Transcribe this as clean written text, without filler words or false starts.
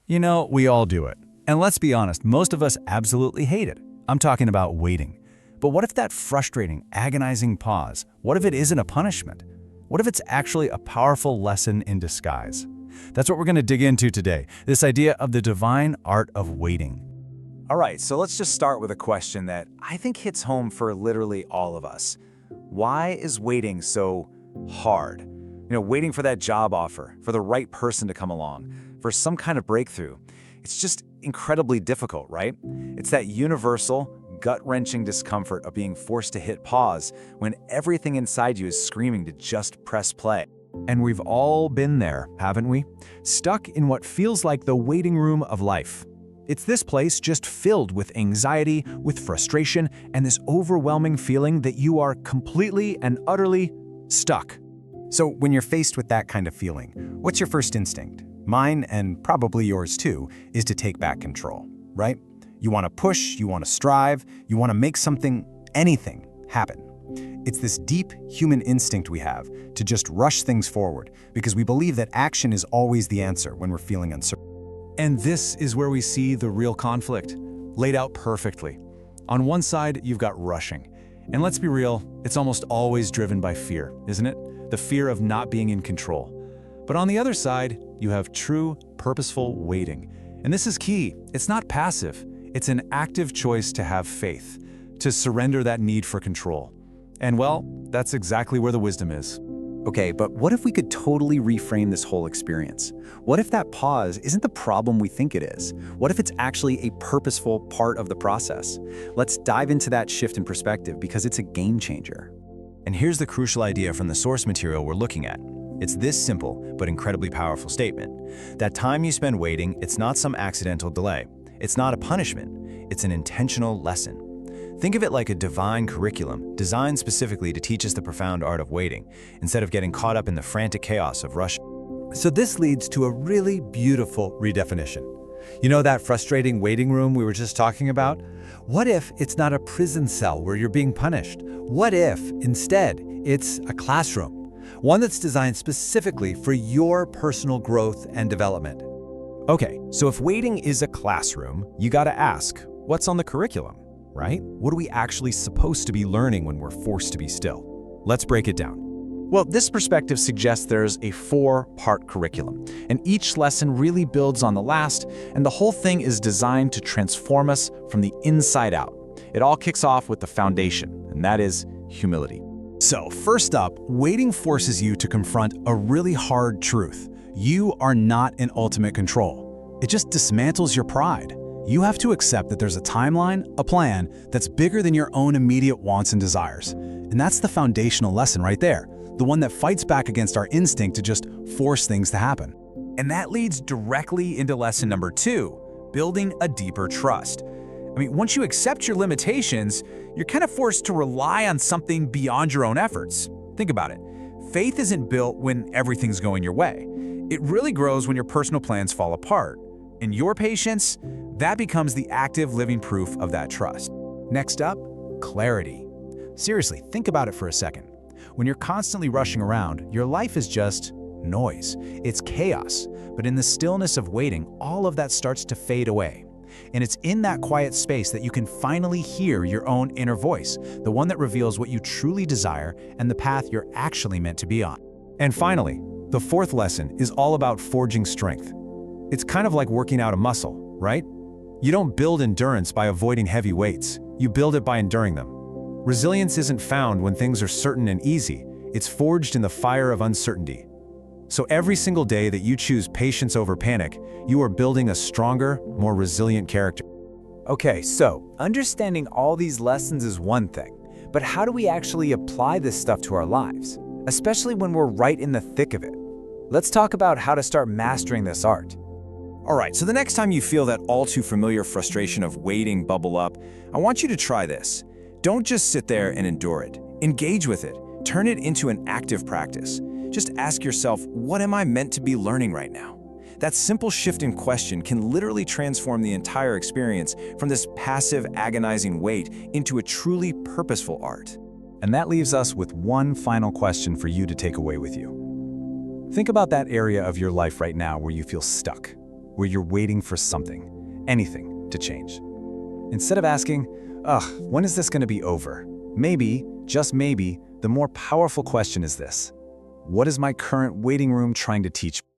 You know, we all do it. And let's be honest, most of us absolutely hate it. I'm talking about waiting. But what if that frustrating, agonizing pause, what if it isn't a punishment? What if it's actually a powerful lesson in disguise? That's what we're going to dig into today, this idea of the divine art of waiting. All right, so let's just start with a question that I think hits home for literally all of us. Why is waiting so hard? Waiting for that job offer, for the right person to come along, for some kind of breakthrough. It's just incredibly difficult, right? It's that universal, gut-wrenching discomfort of being forced to hit pause when everything inside you is screaming to just press play. And we've all been there, haven't we? Stuck in what feels like the waiting room of life. It's this place just filled with anxiety, with frustration, and this overwhelming feeling that you are completely and utterly stuck. So when you're faced with that kind of feeling, what's your first instinct? Mine, and probably yours too, is to take back control, right? You want to push, you want to strive, you want to make something, anything, happen. It's this deep human instinct we have to just rush things forward because we believe that action is always the answer when we're feeling uncertain. And this is where we see the real conflict, laid out perfectly. On one side, you've got rushing. And let's be real, it's almost always driven by fear, isn't it? The fear of not being in control. But on the other side, you have true, purposeful waiting. And this is key. It's not passive. It's an active choice to have faith, to surrender that need for control. And well, that's exactly where the wisdom is. Okay, but what if we could totally reframe this whole experience? What if that pause isn't the problem we think it is? What if it's actually a purposeful part of the process? Let's dive into that shift in perspective because it's a game changer. And here's the crucial idea from the source material we're looking at. It's this simple but incredibly powerful statement. That time you spend waiting, it's not some accidental delay. It's not a punishment. It's an intentional lesson. Think of it like a divine curriculum designed specifically to teach us the profound art of waiting, instead of getting caught up in the frantic chaos of rush. So this leads to a really beautiful redefinition. You know that frustrating waiting room we were just talking about? What if it's not a prison cell where you're being punished? What if, instead, it's a classroom? One that's designed specifically for your personal growth and development. Okay, so if waiting is a classroom, you gotta ask, what's on the curriculum, right? What are we actually supposed to be learning when we're forced to be still? Let's break it down. Well, this perspective suggests there's a 4-part curriculum, and each lesson really builds on the last, and the whole thing is designed to transform us from the inside out. It all kicks off with the foundation, and that is humility. So first up, waiting forces you to confront a really hard truth. You are not in ultimate control. It just dismantles your pride. You have to accept that there's a timeline, a plan, that's bigger than your own immediate wants and desires. And that's the foundational lesson right there, the one that fights back against our instinct to just force things to happen. And that leads directly into lesson number 2, building a deeper trust. Once you accept your limitations, you're kind of forced to rely on something beyond your own efforts. Think about it. Faith isn't built when everything's going your way. It really grows when your personal plans fall apart. And your patience, that becomes the active living proof of that trust. Next up, clarity. Seriously, think about it for a second. When you're constantly rushing around, your life is just noise. It's chaos. But in the stillness of waiting, all of that starts to fade away. And it's in that quiet space that you can finally hear your own inner voice, the one that reveals what you truly desire and the path you're actually meant to be on. And finally, the 4th lesson is all about forging strength. It's kind of like working out a muscle, right? You don't build endurance by avoiding heavy weights. You build it by enduring them. Resilience isn't found when things are certain and easy. It's forged in the fire of uncertainty. So every single day that you choose patience over panic, you are building a stronger, more resilient character. Okay, so understanding all these lessons is one thing, but how do we actually apply this stuff to our lives, especially when we're right in the thick of it? Let's talk about how to start mastering this art. All right, so the next time you feel that all too familiar frustration of waiting bubble up, I want you to try this. Don't just sit there and endure it. Engage with it. Turn it into an active practice. Just ask yourself, what am I meant to be learning right now? That simple shift in question can literally transform the entire experience from this passive, agonizing wait into a truly purposeful art. And that leaves us with one final question for you to take away with you. Think about that area of your life right now where you feel stuck. where you're waiting for something, anything, to change. Instead of asking, ugh, when is this going to be over? Maybe, just maybe, the more powerful question is this: what is my current waiting room trying to teach me?